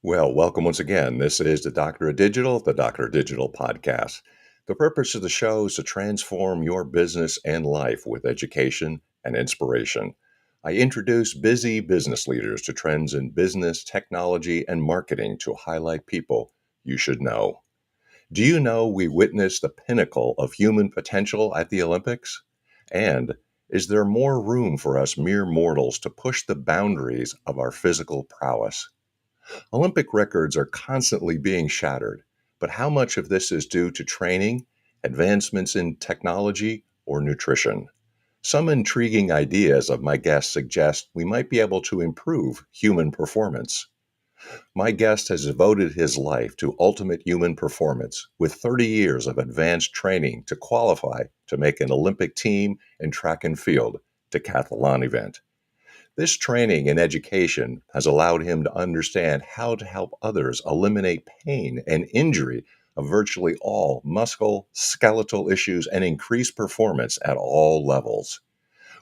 Well, welcome once again. This is the Doctor of Digital, the Doctor of Digital podcast. The purpose of the show is to transform your business and life with education and inspiration. I introduce busy business leaders to trends in business, technology, and marketing to highlight people you should know. Do you know we witnessed the pinnacle of human potential at the Olympics? And is there more room for us mere mortals to push the boundaries of our physical prowess? Olympic records are constantly being shattered, but how much of this is due to training, advancements in technology, or nutrition? Some intriguing ideas of my guests suggest we might be able to improve human performance. My guest has devoted his life to ultimate human performance with 30 years of advanced training to qualify to make an Olympic team in track and field decathlon event. This training and education has allowed him to understand how to help others eliminate pain and injury of virtually all muscle-skeletal issues and increase performance at all levels.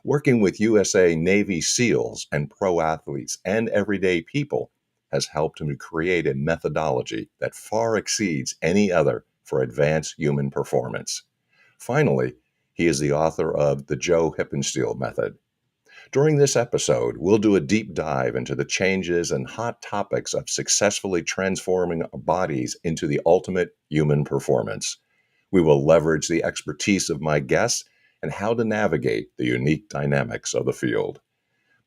Working with USA Navy SEALs and pro athletes and everyday people has helped him to create a methodology that far exceeds any other for advanced human performance. Finally, he is the author of the Joe Hippensteel Method. During this episode, we'll do a deep dive into the changes and hot topics of successfully transforming our bodies into the ultimate human performance. We will leverage the expertise of my guests and how to navigate the unique dynamics of the field.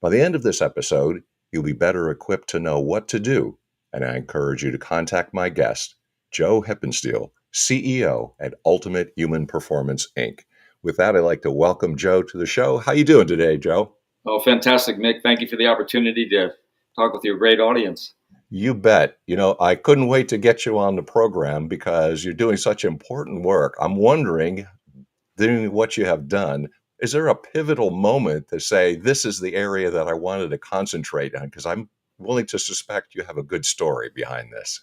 By the end of this episode, you'll be better equipped to know what to do, and I encourage you to contact my guest, Joe Hippensteel, CEO at Ultimate Human Performance, Inc. With that, I'd like to welcome Joe to the show. How you doing today, Joe? Oh, fantastic, Mick. Thank you for the opportunity to talk with your great audience. You bet. I couldn't wait to get you on the program because you're doing such important work. I'm wondering, doing what you have done, is there a pivotal moment to say, this is the area that I wanted to concentrate on? Because I'm willing to suspect you have a good story behind this.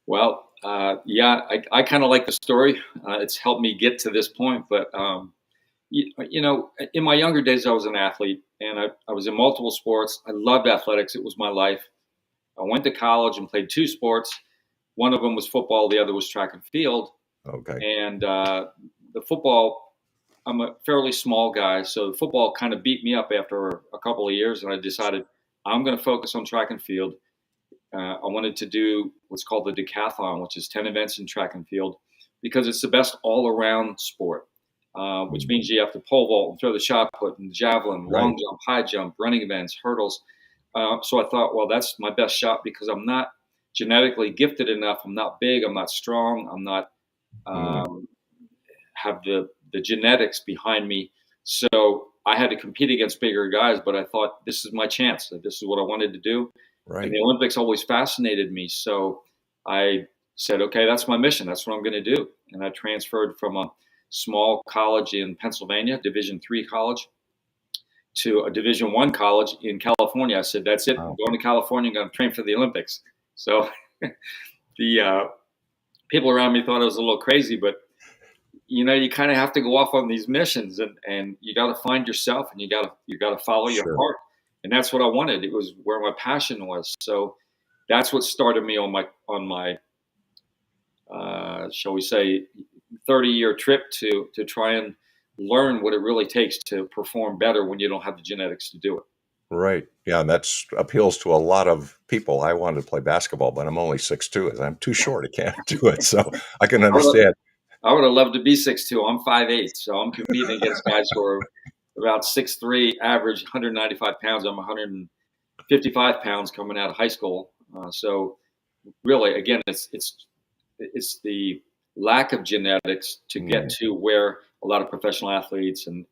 Well, I kind of like the story. It's helped me get to this point. But, in my younger days, I was an athlete and I was in multiple sports. I loved athletics. It was my life. I went to college and played two sports. One of them was football. The other was track and field. Okay. And the football, I'm a fairly small guy. So the football kind of beat me up after a couple of years. And I decided I'm going to focus on track and field. I wanted to do what's called the Decathlon, which is 10 events in track and field, because it's the best all-around sport, which means you have to pole vault and throw the shot put and javelin, Right. long jump, high jump, running events, hurdles. So I thought, well, that's my best shot because I'm not genetically gifted enough. I'm not big. I'm not strong. I'm not have the genetics behind me. So I had to compete against bigger guys, but I thought this is my chance. This is what I wanted to do. Right. And the Olympics always fascinated me. So I said, okay, that's my mission. That's what I'm going to do. And I transferred from a small college in Pennsylvania, Division III college, to a Division I college in California. I said, that's it. Wow. I'm going to California. I'm going to train for the Olympics. So the people around me thought I was a little crazy, but you kind of have to go off on these missions and you got to find yourself and you got to follow your Sure. heart. And that's what I wanted. It was where my passion was. So that's what started me on my shall we say, 30-year trip to try and learn what it really takes to perform better when you don't have the genetics to do it. Right. Yeah, and that appeals to a lot of people. I wanted to play basketball, but I'm only 6'2". I'm too short. I can't do it. So I can understand. I would have loved to be 6'2". I'm 5'8", so I'm competing against guys who are about 6'3", average 195 pounds. I'm 155 pounds coming out of high school. So really, again, it's the lack of genetics to get to where a lot of professional athletes and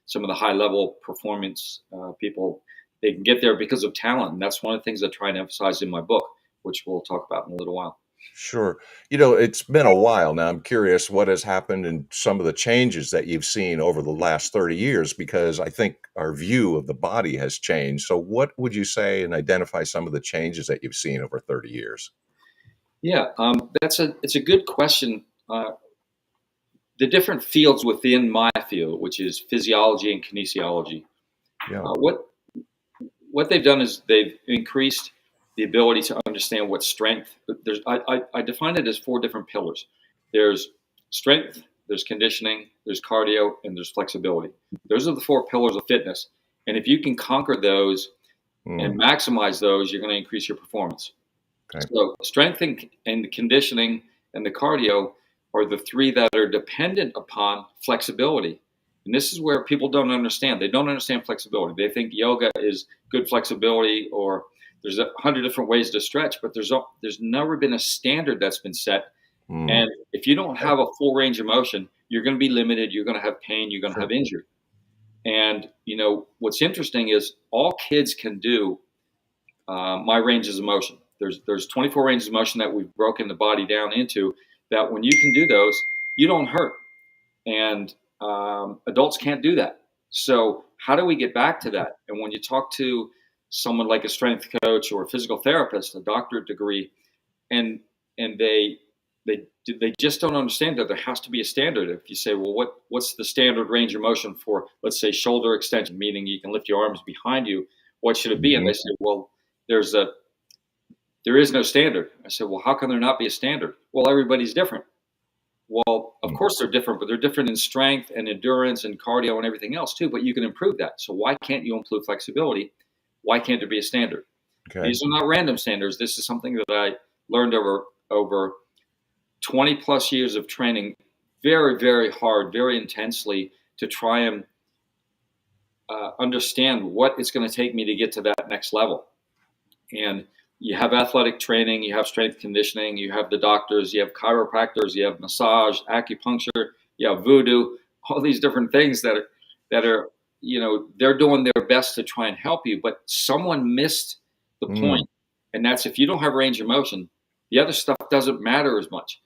some of the high level performance people, they can get there because of talent. And that's one of the things I try and emphasize in my book, which we'll talk about in a little while. Sure. It's been a while now. I'm curious what has happened and some of the changes that you've seen over the last 30 years, because I think our view of the body has changed. So what would you say and identify some of the changes that you've seen over 30 years? Yeah, it's a good question. The different fields within my field, which is physiology and kinesiology, Yeah. what they've done is they've increased the ability to understand what strength. I define it as 4 different pillars. There's strength, there's conditioning, there's cardio, and there's flexibility. Those are the 4 pillars of fitness. And if you can conquer those and maximize those, you're going to increase your performance. Okay. So strength and conditioning and the cardio are the 3 that are dependent upon flexibility. And this is where people don't understand. They don't understand flexibility. They think yoga is good flexibility, or there's 100 different ways to stretch, but there's never been a standard that's been set. And if you don't have a full range of motion, you're going to be limited. You're going to have pain. You're going to have injury. And, what's interesting is all kids can do my ranges of motion. There's 24 ranges of motion that we've broken the body down into, that when you can do those, you don't hurt. And adults can't do that. So how do we get back to that? And when you talk to someone like a strength coach or a physical therapist, a doctorate degree, and they just don't understand that there has to be a standard. If you say, well, what's the standard range of motion for, let's say, shoulder extension, meaning you can lift your arms behind you, what should it be? And they say, well, there is no standard. I said, well, how can there not be a standard? Well, everybody's different. Well, of course they're different, but they're different in strength and endurance and cardio and everything else too, but you can improve that. So why can't you improve flexibility? Why can't there be a standard? Okay. These are not random standards. This is something that I learned over 20 plus years of training, very, very hard, very intensely, to try and understand what it's going to take me to get to that next level. And you have athletic training, you have strength conditioning, you have the doctors, you have chiropractors, you have massage, acupuncture, you have voodoo, all these different things that are they're doing their best to try and help you, but someone missed the point. And that's, if you don't have range of motion, the other stuff doesn't matter as much.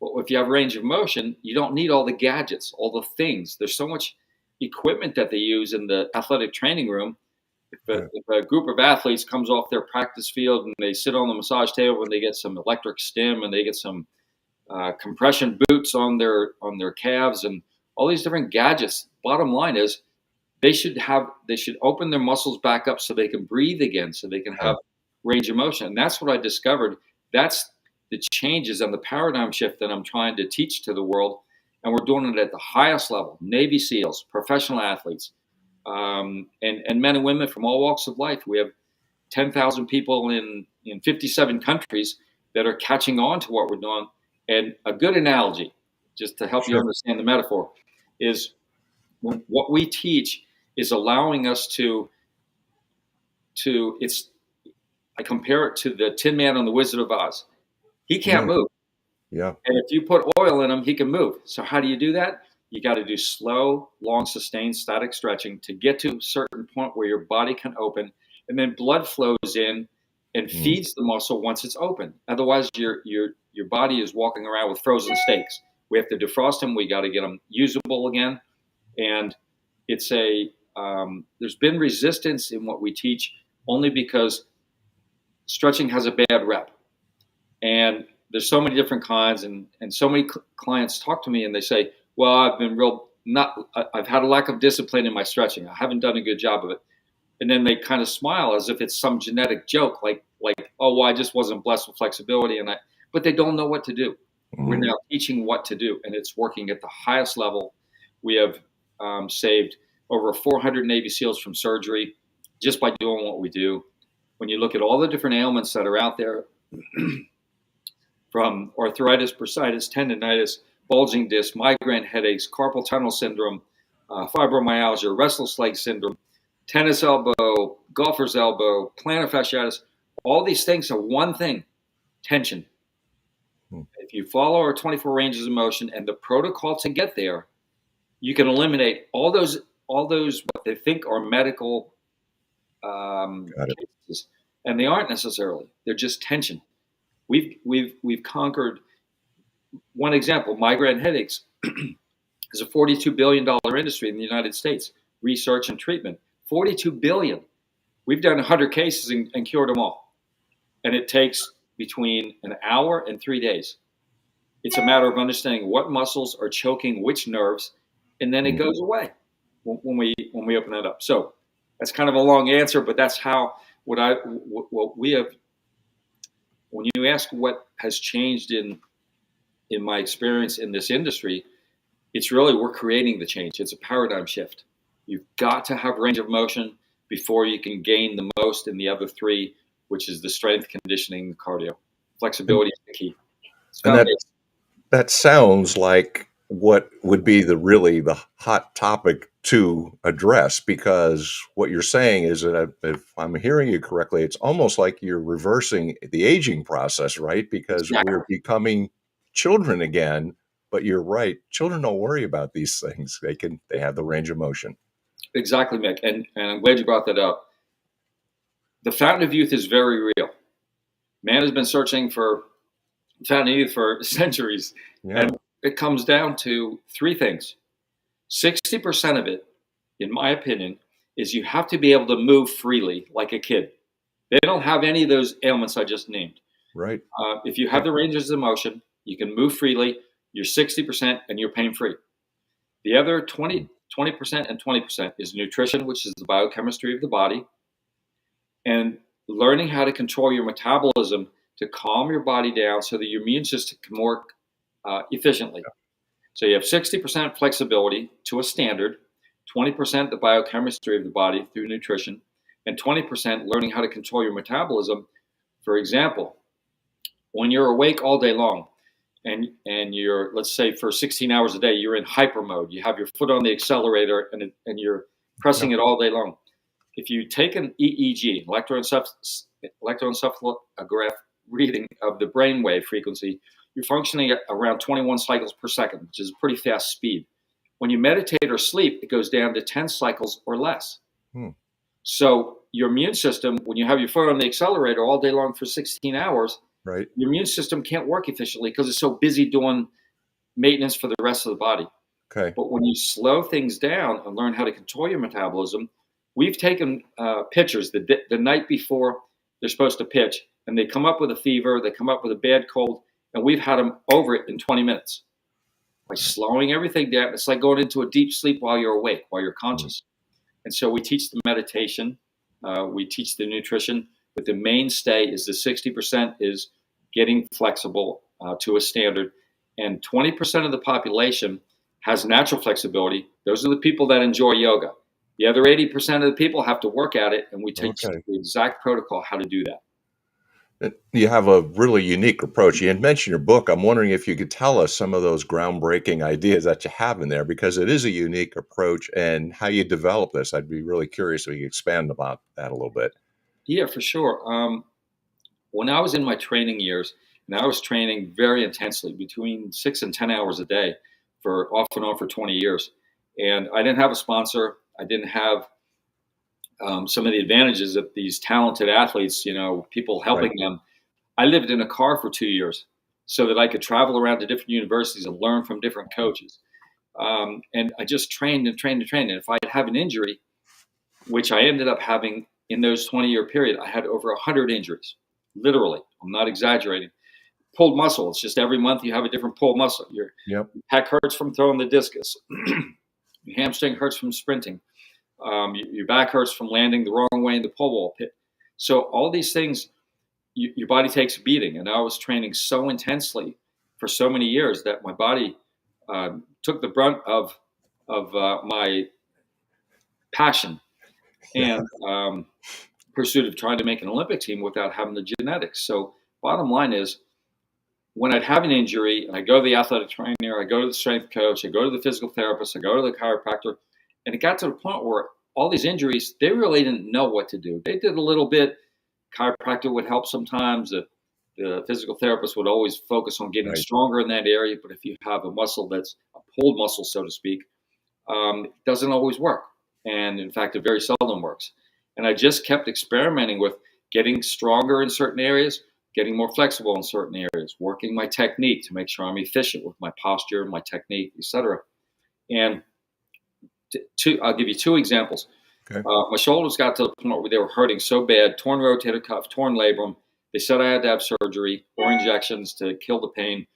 But if you have range of motion, you don't need all the gadgets, all the things. There's so much equipment that they use in the athletic training room. If a group of athletes comes off their practice field and they sit on the massage table and they get some electric stim and they get some compression boots on their calves and all these different gadgets, bottom line is they should open their muscles back up so they can breathe again, so they can have range of motion. And that's what I discovered. That's the changes and the paradigm shift that I'm trying to teach to the world. And we're doing it at the highest level: Navy SEALs, professional athletes, and men and women from all walks of life. We have 10,000 people in 57 countries that are catching on to what we're doing. And a good analogy, just to help you understand the metaphor, is what we teach is allowing us I compare it to the Tin Man on the Wizard of Oz. He can't move. Yeah. And if you put oil in him, he can move. So how do you do that? You got to do slow, long, sustained, static stretching to get to a certain point where your body can open, and then blood flows in and feeds the muscle once it's open. Otherwise, your body is walking around with frozen steaks. We have to defrost them. We got to get them usable again. And it's there's been resistance in what we teach only because stretching has a bad rep. And there's so many different kinds, and so many clients talk to me and they say, well, I've had a lack of discipline in my stretching. I haven't done a good job of it. And then they kind of smile as if it's some genetic joke, like, oh, well, I just wasn't blessed with flexibility. But they don't know what to do. We're now teaching what to do, and it's working at the highest level. We have saved over 400 Navy SEALs from surgery just by doing what we do. When you look at all the different ailments that are out there, from arthritis, bursitis, tendonitis, bulging disc, migraine headaches, carpal tunnel syndrome, fibromyalgia, restless leg syndrome, tennis elbow, golfer's elbow, plantar fasciitis, all these things are one thing: tension. If you follow our 24 ranges of motion and the protocol to get there, you can eliminate all those what they think are medical cases, and they aren't necessarily. They're just tension. We've conquered. One example: migraine headaches is a $42 billion industry in the United States. Research and treatment, $42 billion. We've done 100 cases and cured them all, and it takes between an hour and 3 days. It's a matter of understanding what muscles are choking which nerves, and then it goes away when we open it up. So that's kind of a long answer, but that's how what we have when you ask what has changed in my experience in this industry, it's really we're creating the change. It's a paradigm shift. You've got to have range of motion before you can gain the most in the other three, which is the strength, conditioning, cardio. And, Flexibility is the key. It's and that foundation. that sounds like what would be the hot topic to address, because what you're saying is that if I'm hearing you correctly, it's almost like you're reversing the aging process, right? Because we're Exactly. becoming children again. But you're right, children don't worry about these things. They have the range of motion. Exactly, Mick. And I'm glad you brought that up. The fountain of youth is very real. Man has been searching for the fountain of youth for centuries. Yeah, And it comes down to three things. 60% of it, in my opinion, is you have to be able to move freely like a kid. They don't have any of those ailments I just named. right. If you have Yep. the ranges of motion, you can move freely, you're 60% and you're pain free. The other 20% and 20% is nutrition, which is the biochemistry of the body, and learning how to control your metabolism to calm your body down so that your immune system can work efficiently. So you have 60% flexibility to a standard, 20% the biochemistry of the body through nutrition, and 20% learning how to control your metabolism. For example, when you're awake all day long and you're, let's say for 16 hours a day, you're in hyper mode, you have your foot on the accelerator and you're pressing Yep. it all day long. If you take an EEG, electroencephalograph reading of the brainwave frequency, you're functioning at around 21 cycles per second, which is a pretty fast speed. When you meditate or sleep, it goes down to 10 cycles or less. Hmm. So your immune system, when you have your foot on the accelerator all day long for 16 hours, Right. your immune system can't work efficiently because it's so busy doing maintenance for the rest of the body. Okay. But when you slow things down and learn how to control your metabolism, we've taken pitchers the night before they're supposed to pitch, and they come up with a fever, they come up with a bad cold, and we've had them over it in 20 minutes by slowing everything down. It's like going into a deep sleep while you're awake, while you're Hmm. conscious. And so we teach the meditation, we teach the nutrition, but the mainstay is the 60% is getting flexible to a standard, and 20% of the population has natural flexibility. Those are the people that enjoy yoga. The other 80% of the people have to work at it, and we teach Okay. the exact protocol how to do that. You have a really unique approach. You had mentioned your book. I'm wondering if you could tell us some of those groundbreaking ideas that you have in there, because it is a unique approach, and how you develop this. I'd be really curious if you could expand about that a little bit. Yeah, for sure. When I was in my training years, and I was training very intensely, between 6 and 10 hours a day, for off and on for 20 years, and I didn't have a sponsor. I didn't have some of the advantages of these talented athletes, people Right. helping them. I lived in a car for 2 years so that I could travel around to different universities and learn from different coaches. And I just trained and trained and trained. And if I'd have an injury, which I ended up having in those 20-year period, I had over 100 injuries, literally. I'm not exaggerating. Pulled muscle. It's just every month you have a different pulled muscle. Your Yep. pec hurts from throwing the discus. Your hamstring hurts from sprinting. Your back hurts from landing the wrong way in the pole vault pit. So all these things, your body takes a beating. And I was training so intensely for so many years that my body took the brunt of my passion Yeah. and pursuit of trying to make an Olympic team without having the genetics. So bottom line is, when I'd have an injury, I go to the athletic trainer, I go to the strength coach, I go to the physical therapist, I go to the chiropractor, and it got to the point where all these injuries, they really didn't know what to do. They did a little bit. Chiropractor would help sometimes. The physical therapist would always focus on getting Right. stronger in that area. But if you have a muscle that's a pulled muscle, so to speak, it doesn't always work. And in fact, it very seldom works. And I just kept experimenting with getting stronger in certain areas, getting more flexible in certain areas, working my technique to make sure I'm efficient with my posture, my technique, etc. And I'll give you two examples. Okay. My shoulders got to the point where they were hurting so bad, torn rotator cuff, torn labrum. They said I had to have surgery or injections to kill the pain.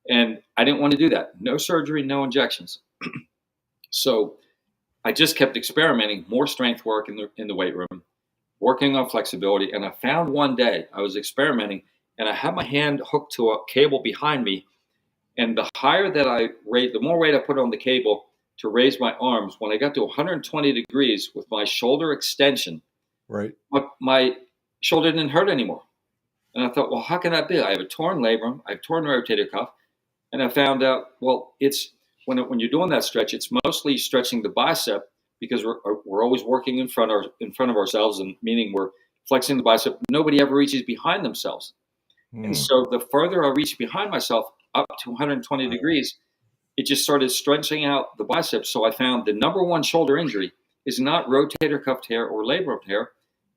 And I didn't want to do that. No surgery, no injections. So I just kept experimenting, more strength work in the weight room, working on flexibility. And I found one day I was experimenting, and I had my hand hooked to a cable behind me. And the higher that I raised, the more weight I put on the cable to raise my arms. When I got to 120 degrees with my shoulder extension, Right. my shoulder didn't hurt anymore. And I thought, well, how can that be? I have a torn labrum, I have torn rotator cuff, and I found out, well, it's when you're doing that stretch, it's mostly stretching the bicep because we're always working in front of ourselves, and meaning we're flexing the bicep. Nobody ever reaches behind themselves, and Hmm. so the further I reached behind myself up to 120 degrees, it just started stretching out the biceps. So I found the number one shoulder injury is not rotator cuff tear or labrum tear;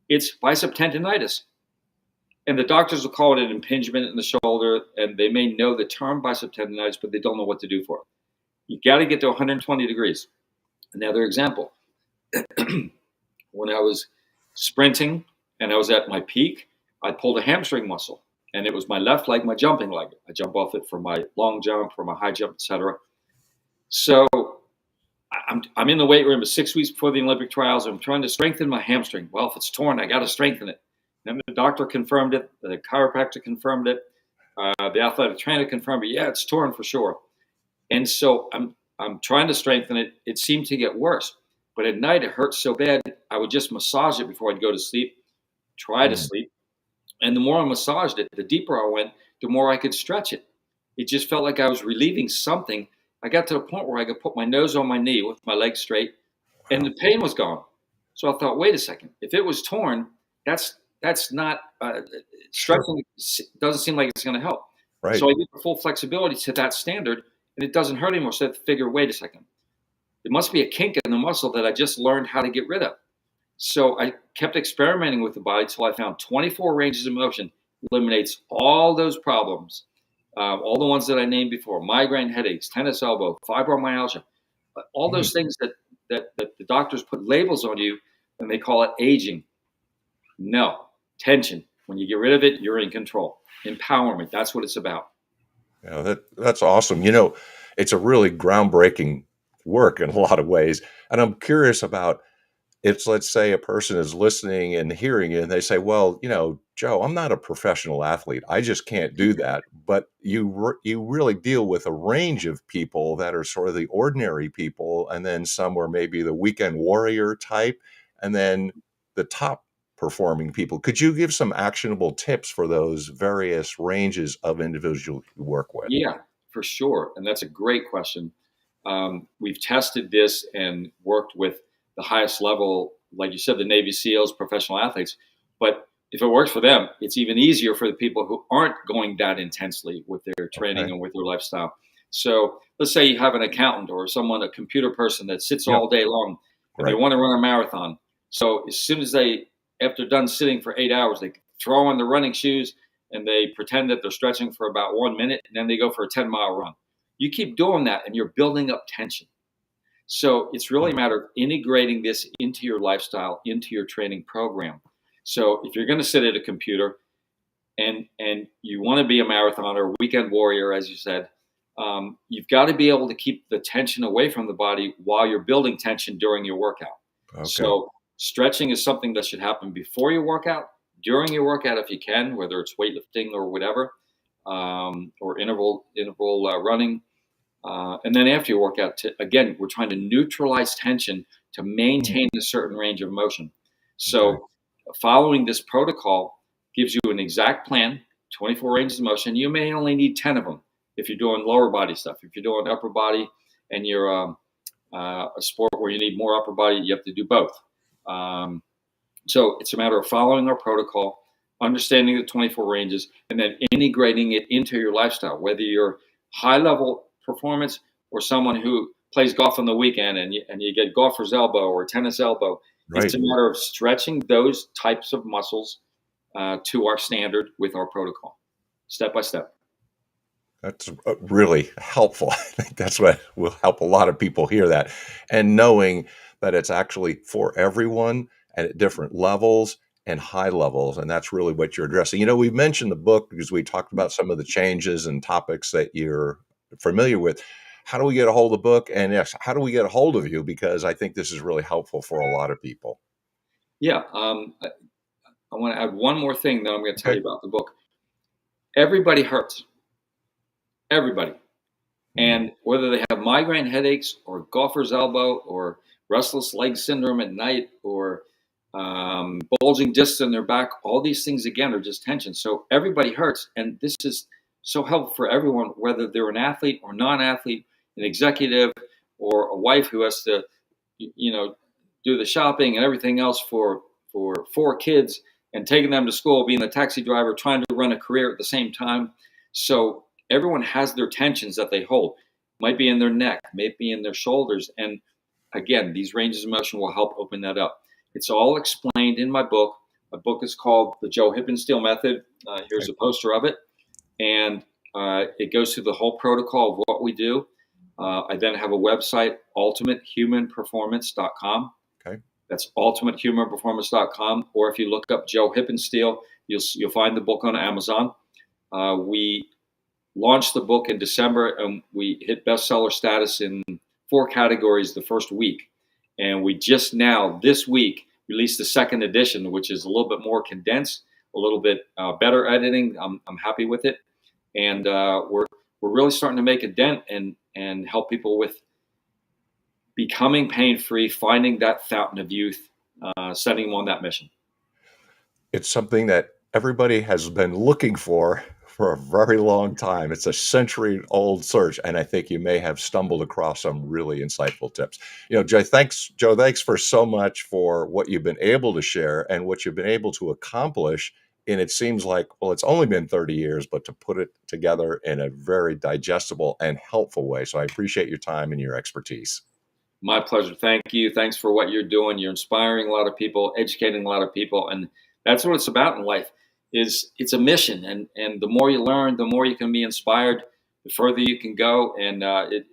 it's bicep tendonitis. And the doctors will call it an impingement in the shoulder, and they may know the term bicep tendonitis, but they don't know what to do for it. You got to get to 120 degrees. Another example, when I was sprinting and I was at my peak, I pulled a hamstring muscle, and it was my left leg, my jumping leg. I jump off it for my long jump, for my high jump, etc. So I'm in the weight room 6 weeks before the Olympic trials. I'm trying to strengthen my hamstring. Well, if it's torn, I got to strengthen it. And the doctor confirmed it. The chiropractor confirmed it. The athletic trainer confirmed it. Yeah, it's torn for sure. And so I'm trying to strengthen it. It seemed to get worse, but at night it hurt so bad I would just massage it before I'd go to sleep. Try to Hmm. sleep, and the more I massaged it, the deeper I went, the more I could stretch it. It just felt like I was relieving something. I got to the point where I could put my nose on my knee with my leg straight, and the Wow. pain was gone. So I thought, wait a second, if it was torn, that's not Sure. stretching. Doesn't seem like it's going to help. Right. So I get the full flexibility to that standard, and it doesn't hurt anymore. So I have to figure, wait a second, it must be a kink in the muscle that I just learned how to get rid of. So I kept experimenting with the body till I found 24 ranges of motion eliminates all those problems, all the ones that I named before: migraine headaches, tennis elbow, fibromyalgia, all Hmm. those things that the doctors put labels on you and they call it aging. No, tension. When you get rid of it, you're in control. Empowerment. That's what it's about. Yeah, that's awesome. It's a really groundbreaking work in a lot of ways. And I'm curious about, it's, let's say a person is listening and hearing it and they say, well, Joe, I'm not a professional athlete. I just can't do that. But you really deal with a range of people that are sort of the ordinary people, and then some are maybe the weekend warrior type, and then the top performing people. Could you give some actionable tips for those various ranges of individuals you work with? Yeah, for sure. And that's a great question. We've tested this and worked with the highest level, like you said, the Navy SEALs, professional athletes. But if it works for them, it's even easier for the people who aren't going that intensely with their training Okay. and with their lifestyle. So let's say you have an accountant or someone, a computer person that sits Yeah. all day long and they Right. want to run a marathon. So as soon as after done sitting for 8 hours, they throw on the running shoes and they pretend that they're stretching for about 1 minute, and then they go for a 10-mile run. You keep doing that and you're building up tension. So it's really a matter of integrating this into your lifestyle, into your training program. So if you're going to sit at a computer and you want to be a marathoner, a weekend warrior, as you said, you've got to be able to keep the tension away from the body while you're building tension during your workout. Okay. So stretching is something that should happen before your workout, during your workout if you can, whether it's weightlifting or whatever, or interval running, and then after your workout. Again, we're trying to neutralize tension to Mm. maintain a certain range of motion. Okay. So following this protocol gives you an exact plan, 24 ranges of motion. You may only need 10 of them if you're doing lower body stuff. If you're doing upper body and you're a sport where you need more upper body, you have to do both. Um, so it's a matter of following our protocol, understanding the 24 ranges, and then integrating it into your lifestyle, whether you're high level performance or someone who plays golf on the weekend and you get golfer's elbow or tennis elbow. It's Right. a matter of stretching those types of muscles to our standard with our protocol, step by step. That's really helpful. I think that's what will help a lot of people hear that. And knowing that it's actually for everyone and at different levels and high levels. And that's really what you're addressing. We've mentioned the book because we talked about some of the changes and topics that you're familiar with. How do we get a hold of the book? And yes, how do we get a hold of you? Because I think this is really helpful for a lot of people. Yeah. I want to add one more thing that I'm going to tell Okay. you about the book. everybody hurts. Everybody. Mm. And whether they have migraine headaches or golfer's elbow or restless leg syndrome at night or bulging discs in their back, all these things again are just tension. So everybody hurts, and this is so helpful for everyone, whether they're an athlete or non-athlete, an executive or a wife who has to, do the shopping and everything else for 4 kids and taking them to school, being the taxi driver, trying to run a career at the same time. So everyone has their tensions that they hold. Might be in their neck, might be in their shoulders, and again, these ranges of motion will help open that up. It's all explained in my book. My book is called The Joe Hippensteel Method. Here's Okay. a poster of it. And it goes through the whole protocol of what we do. I then have a website, ultimatehumanperformance.com. Okay. That's ultimatehumanperformance.com. Or if you look up Joe Hippensteel, you'll find the book on Amazon. We launched the book in December, and we hit bestseller status in 4 categories the first week. And we just now, this week, released the second edition, which is a little bit more condensed, a little bit better editing. I'm happy with it, and we're really starting to make a dent and help people with becoming pain-free, finding that fountain of youth, sending them on that mission. It's something that everybody has been looking for a very long time. It's a century-old search, and I think you may have stumbled across some really insightful tips. Joe, thanks for so much for what you've been able to share and what you've been able to accomplish. And it seems like, well, it's only been 30 years, but to put it together in a very digestible and helpful way. So I appreciate your time and your expertise. My pleasure. Thank you. Thanks for what you're doing. You're inspiring a lot of people, educating a lot of people, and that's what it's about in life. It's a mission, and the more you learn, the more you can be inspired, the further you can go, and it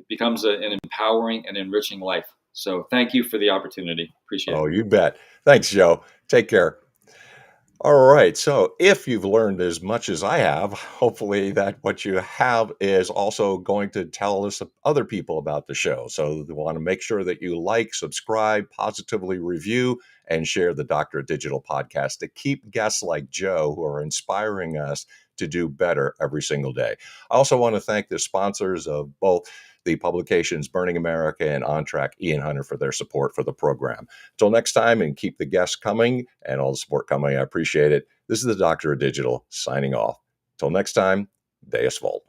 becomes an empowering and enriching life. So thank you for the opportunity. Appreciate it. Oh, you bet. Thanks, Joe. Take care. All right. So if you've learned as much as I have, hopefully that what you have is also going to tell us other people about the show. So we want to make sure that you like, subscribe, positively review, and share the Doctor of Digital podcast to keep guests like Joe who are inspiring us to do better every single day. I also want to thank the sponsors of both the publications Burning America and On Track, Ian Hunter, for their support for the program. Until next time, and keep the guests coming and all the support coming. I appreciate it. This is the Doctor of Digital signing off. Until next time, Deus Volt.